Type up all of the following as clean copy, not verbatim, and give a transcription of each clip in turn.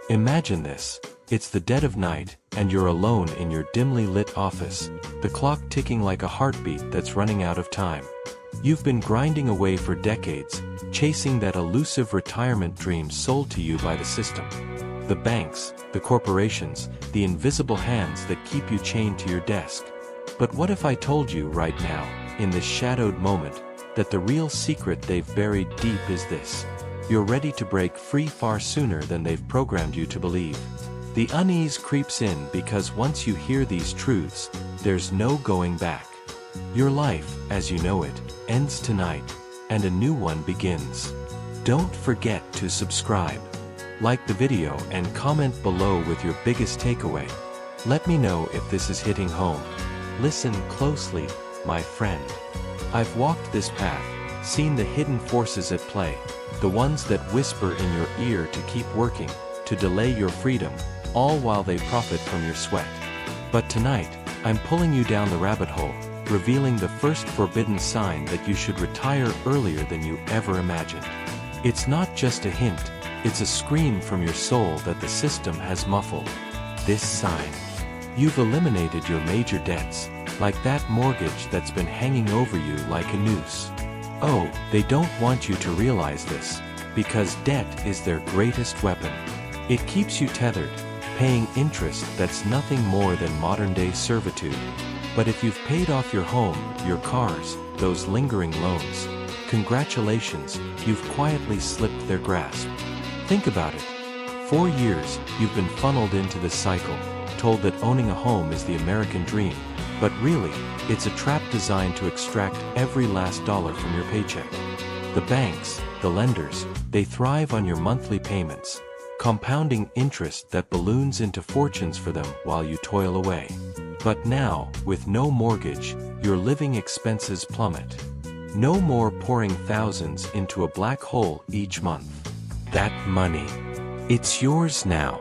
Imagine this. It's the dead of night, and you're alone in your dimly lit office, the clock ticking like a heartbeat that's running out of time. You've been grinding away for decades, chasing that elusive retirement dream sold to you by the system. The banks, the corporations, the invisible hands that keep you chained to your desk. But what if I told you right now, in this shadowed moment, that the real secret they've buried deep is this: you're ready to break free far sooner than they've programmed you to believe. The unease creeps in because once you hear these truths, there's no going back. Your life, as you know it, ends tonight, and a new one begins. Don't forget to subscribe. Like the video and comment below with your biggest takeaway. Let me know if this is hitting home. Listen closely, my friend. I've walked this path, seen the hidden forces at play, the ones that whisper in your ear to keep working, to delay your freedom, all while they profit from your sweat. But tonight, I'm pulling you down the rabbit hole, revealing the first forbidden sign that you should retire earlier than you ever imagined. It's not just a hint, it's a scream from your soul that the system has muffled. This sign. You've eliminated your major debts, like that mortgage that's been hanging over you like a noose. Oh, they don't want you to realize this, because debt is their greatest weapon. It keeps you tethered, paying interest that's nothing more than modern-day servitude. But if you've paid off your home, your cars, those lingering loans, congratulations, you've quietly slipped their grasp. Think about it. 4 years, you've been funneled into this cycle, told that owning a home is the American dream, but really, it's a trap designed to extract every last dollar from your paycheck. The banks, the lenders, they thrive on your monthly payments, compounding interest that balloons into fortunes for them while you toil away. But now, with no mortgage, your living expenses plummet. No more pouring thousands into a black hole each month. That money, it's yours now.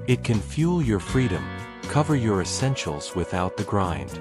It can fuel your freedom, cover your essentials without the grind.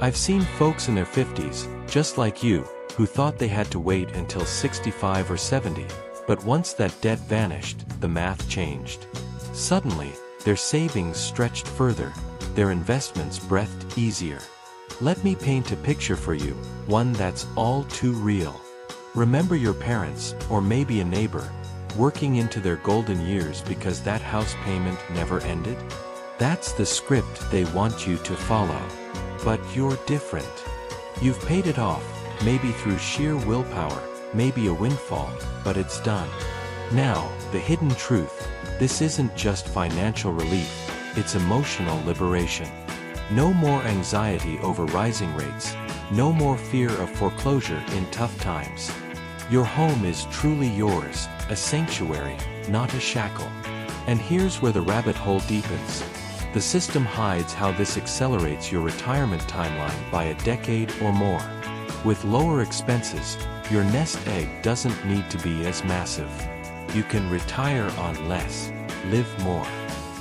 I've seen folks in their 50s, just like you, who thought they had to wait until 65 or 70, but once that debt vanished, the math changed. Suddenly, their savings stretched further, their investments breathed easier. Let me paint a picture for you, one that's all too real. Remember your parents, or maybe a neighbor, working into their golden years because that house payment never ended? That's the script they want you to follow. But you're different. You've paid it off, maybe through sheer willpower, maybe a windfall, but it's done. Now, the hidden truth: this isn't just financial relief, it's emotional liberation. No more anxiety over rising rates, no more fear of foreclosure in tough times. Your home is truly yours, a sanctuary, not a shackle. And here's where the rabbit hole deepens. The system hides how this accelerates your retirement timeline by a decade or more. With lower expenses, your nest egg doesn't need to be as massive. You can retire on less, live more.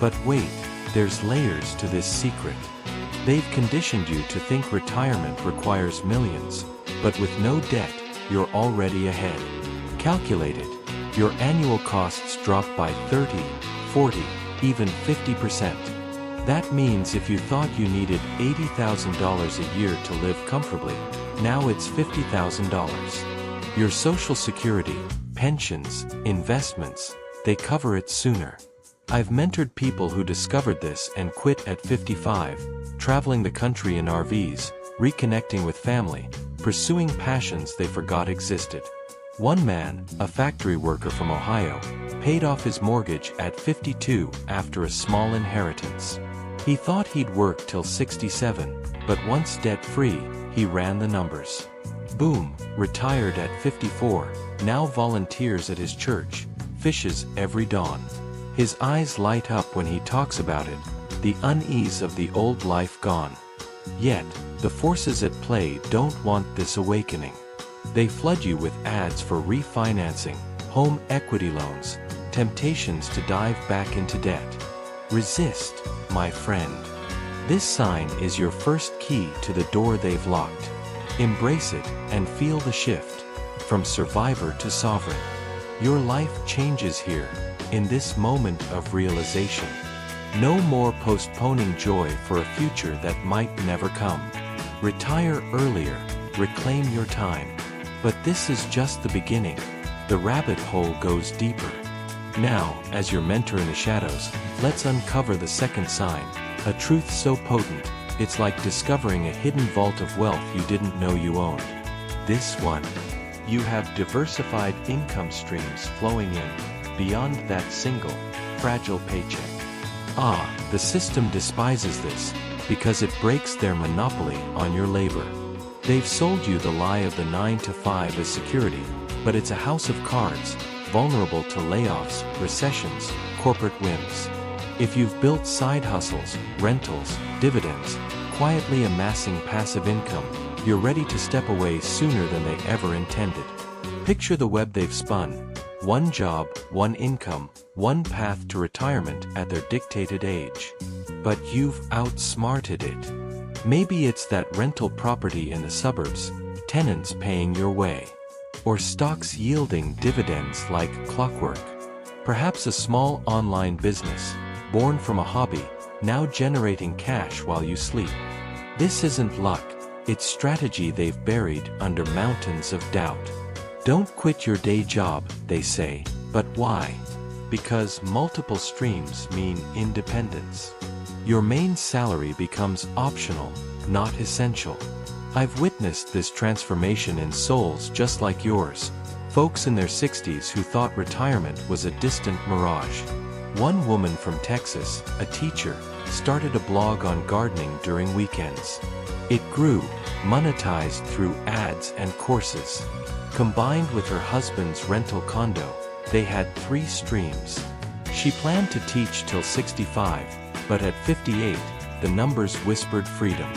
But wait, there's layers to this secret. They've conditioned you to think retirement requires millions, but with no debt, you're already ahead. Calculate it. Your annual costs drop by 30, 40, even 50%. That means if you thought you needed $80,000 a year to live comfortably, now it's $50,000. Your Social Security, pensions, investments, they cover it sooner. I've mentored people who discovered this and quit at 55, traveling the country in RVs, reconnecting with family, pursuing passions they forgot existed. One man, a factory worker from Ohio, paid off his mortgage at 52 after a small inheritance. He thought he'd work till 67, but once debt-free, he ran the numbers. Boom, retired at 54, now volunteers at his church, fishes every dawn. His eyes light up when he talks about it, the unease of the old life gone. Yet, the forces at play don't want this awakening. They flood you with ads for refinancing, home equity loans, temptations to dive back into debt. Resist, my friend. This sign is your first key to the door they've locked. Embrace it and feel the shift, from survivor to sovereign. Your life changes here, in this moment of realization. No more postponing joy for a future that might never come. Retire earlier, reclaim your time. But this is just the beginning. The rabbit hole goes deeper. Now, as your mentor in the shadows, let's uncover the second sign, a truth so potent, it's like discovering a hidden vault of wealth you didn't know you owned. This one. You have diversified income streams flowing in, beyond that single, fragile paycheck. Ah, the system despises this, because it breaks their monopoly on your labor. They've sold you the lie of the 9-to-5 as security, but it's a house of cards, vulnerable to layoffs, recessions, corporate whims. If you've built side hustles, rentals, dividends, quietly amassing passive income, you're ready to step away sooner than they ever intended. Picture the web they've spun. One job, one income, one path to retirement at their dictated age. But you've outsmarted it. Maybe it's that rental property in the suburbs, tenants paying your way. Or stocks yielding dividends like clockwork. Perhaps a small online business, born from a hobby, now generating cash while you sleep. This isn't luck, it's strategy they've buried under mountains of doubt. Don't quit your day job, they say, but why? Because multiple streams mean independence. Your main salary becomes optional, not essential. I've witnessed this transformation in souls just like yours, folks in their 60s who thought retirement was a distant mirage. One woman from Texas, a teacher, started a blog on gardening during weekends. It grew, monetized through ads and courses. Combined with her husband's rental condo, they had 3 streams. She planned to teach till 65, but at 58, the numbers whispered freedom.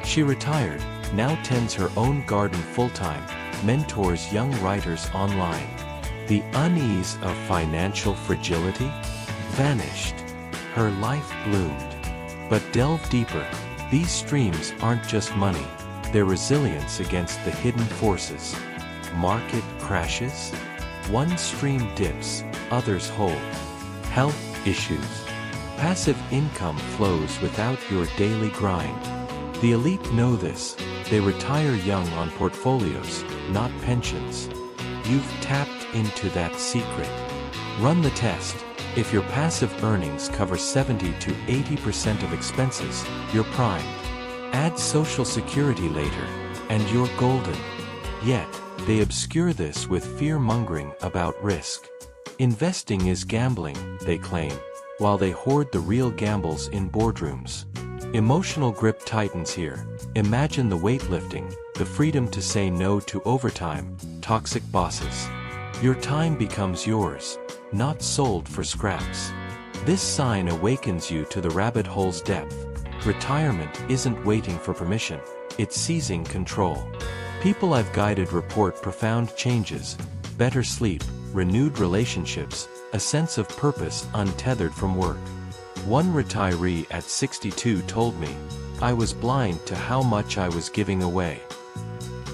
She retired, now tends her own garden full-time, mentors young writers online. The unease of financial fragility vanished. Her life bloomed. But delve deeper, these streams aren't just money, they're resilience against the hidden forces. Market crashes? One stream dips, others hold. Health issues. Passive income flows without your daily grind. The elite know this. They retire young on portfolios, not pensions. You've tapped into that secret. Run the test. If your passive earnings cover 70 to 80% of expenses, you're primed. Add Social Security later, and you're golden. Yet, they obscure this with fear-mongering about risk. Investing is gambling, they claim, while they hoard the real gambles in boardrooms. Emotional grip tightens here. Imagine the weightlifting, the freedom to say no to overtime, toxic bosses. Your time becomes yours, not sold for scraps. This sign awakens you to the rabbit hole's depth. Retirement isn't waiting for permission, it's seizing control. People I've guided report profound changes, better sleep, renewed relationships, a sense of purpose untethered from work. One retiree at 62 told me, I was blind to how much I was giving away.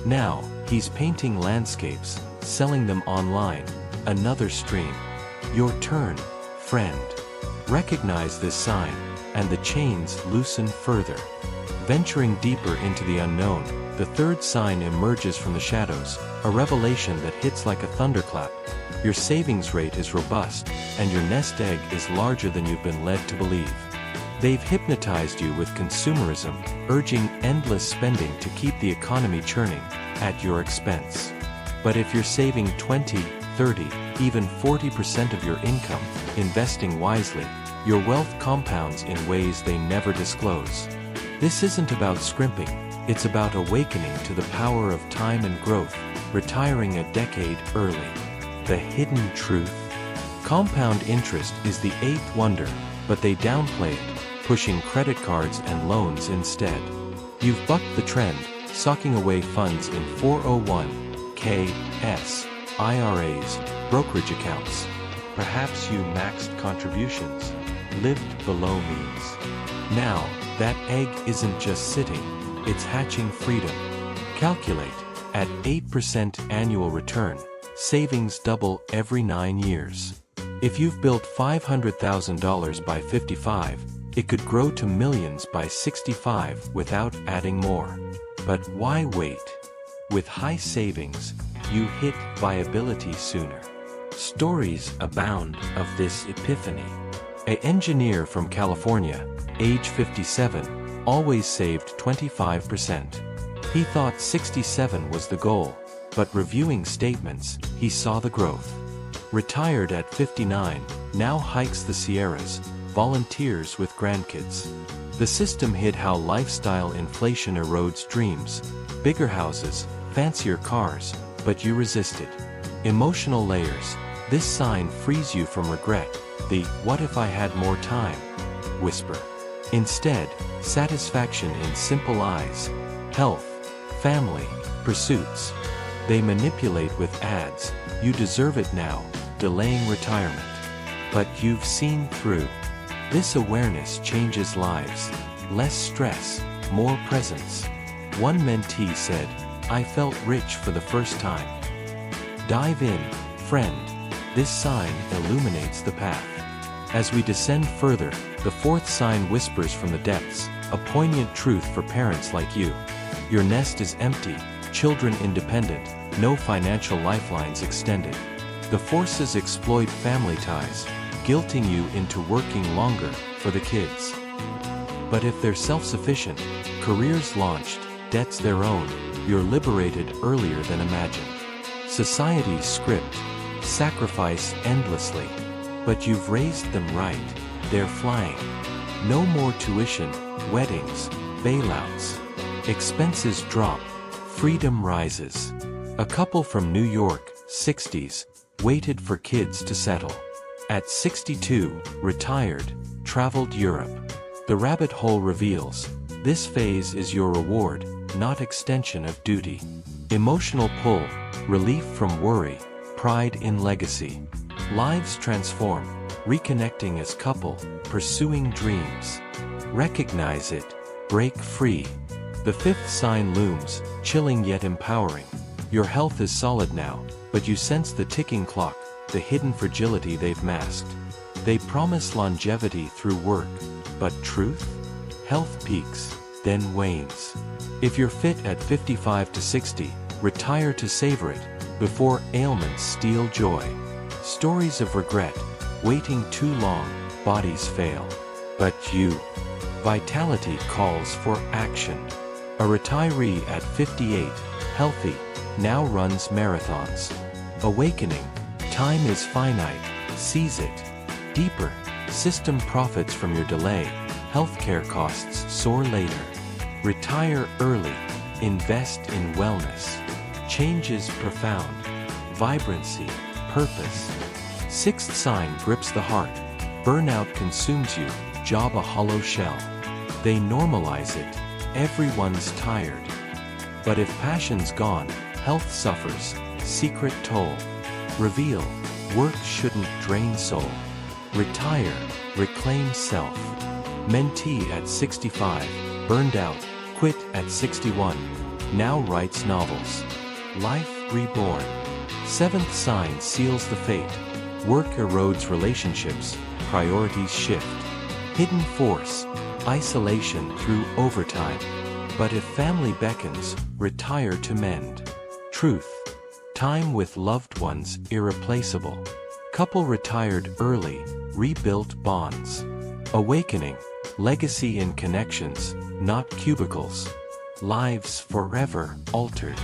Now, he's painting landscapes, selling them online, another stream. Your turn, friend. Recognize this sign, and the chains loosen further. Venturing deeper into the unknown, the third sign emerges from the shadows, a revelation that hits like a thunderclap. Your savings rate is robust, and your nest egg is larger than you've been led to believe. They've hypnotized you with consumerism, urging endless spending to keep the economy churning, at your expense. But if you're saving 20, 30, even 40% of your income, investing wisely, your wealth compounds in ways they never disclose. This isn't about scrimping, it's about awakening to the power of time and growth, retiring a decade early. The hidden truth? Compound interest is the eighth wonder, but they downplay it, pushing credit cards and loans instead. You've bucked the trend, socking away funds in 401(k)s, IRAs, brokerage accounts. Perhaps you maxed contributions, lived below means. Now, that egg isn't just sitting, it's hatching freedom. Calculate, at 8% annual return, savings double every 9 years. If you've built $500,000 by 55, it could grow to millions by 65 without adding more. But why wait? With high savings, you hit viability sooner. Stories abound of this epiphany. An engineer from California, age 57, always saved 25%. He thought 67 was the goal, but reviewing statements, he saw the growth. Retired at 59, now hikes the Sierras, volunteers with grandkids. The system hid how lifestyle inflation erodes dreams, bigger houses, fancier cars, but you resisted. Emotional layers. This sign frees you from regret, the "what if I had more time" whisper. Instead, satisfaction in simple eyes, health, family, pursuits. They manipulate with ads, "You deserve it now," delaying retirement. But you've seen through. This awareness changes lives. Less stress, more presence. One mentee said, "I felt rich for the first time." Dive in, friend. This sign illuminates the path. As we descend further, the fourth sign whispers from the depths, a poignant truth for parents like you. Your nest is empty, children independent, no financial lifelines extended. The forces exploit family ties, guilting you into working longer for the kids. But if they're self-sufficient, careers launched, debts their own, you're liberated earlier than imagined. Society's script, sacrifice endlessly. But you've raised them right, they're flying. No more tuition, weddings, bailouts. Expenses drop, freedom rises. A couple from New York, 60s, waited for kids to settle. At 62, retired, traveled Europe. The rabbit hole reveals, this phase is your reward, not extension of duty. Emotional pull, relief from worry, pride in legacy. Lives transform, reconnecting as couple, pursuing dreams. Recognize it, break free. The fifth sign looms, chilling yet empowering. Your health is solid now, but you sense the ticking clock, the hidden fragility they've masked. They promise longevity through work, but truth? Health peaks, then wanes. If you're fit at 55 to 60, retire to savor it, before ailments steal joy. Stories of regret, waiting too long, bodies fail. But you. Vitality calls for action. A retiree at 58, healthy, now runs marathons. Awakening, time is finite, seize it. Deeper, system profits from your delay, healthcare costs soar later. Retire early, invest in wellness. Change is profound, vibrancy, purpose. Sixth sign grips the heart, burnout consumes you, job a hollow shell. They normalize it, everyone's tired. But if passion's gone, health suffers, secret toll. Reveal, work shouldn't drain soul. Retire, reclaim self. Mentee at 65, burned out, quit at 61, now writes novels. Life reborn. Seventh sign seals the fate. Work erodes relationships, priorities shift. Hidden force, isolation through overtime. But if family beckons, retire to mend. Truth, time with loved ones irreplaceable. Couple retired early, rebuilt bonds. Awakening, legacy in connections, not cubicles. Lives forever altered.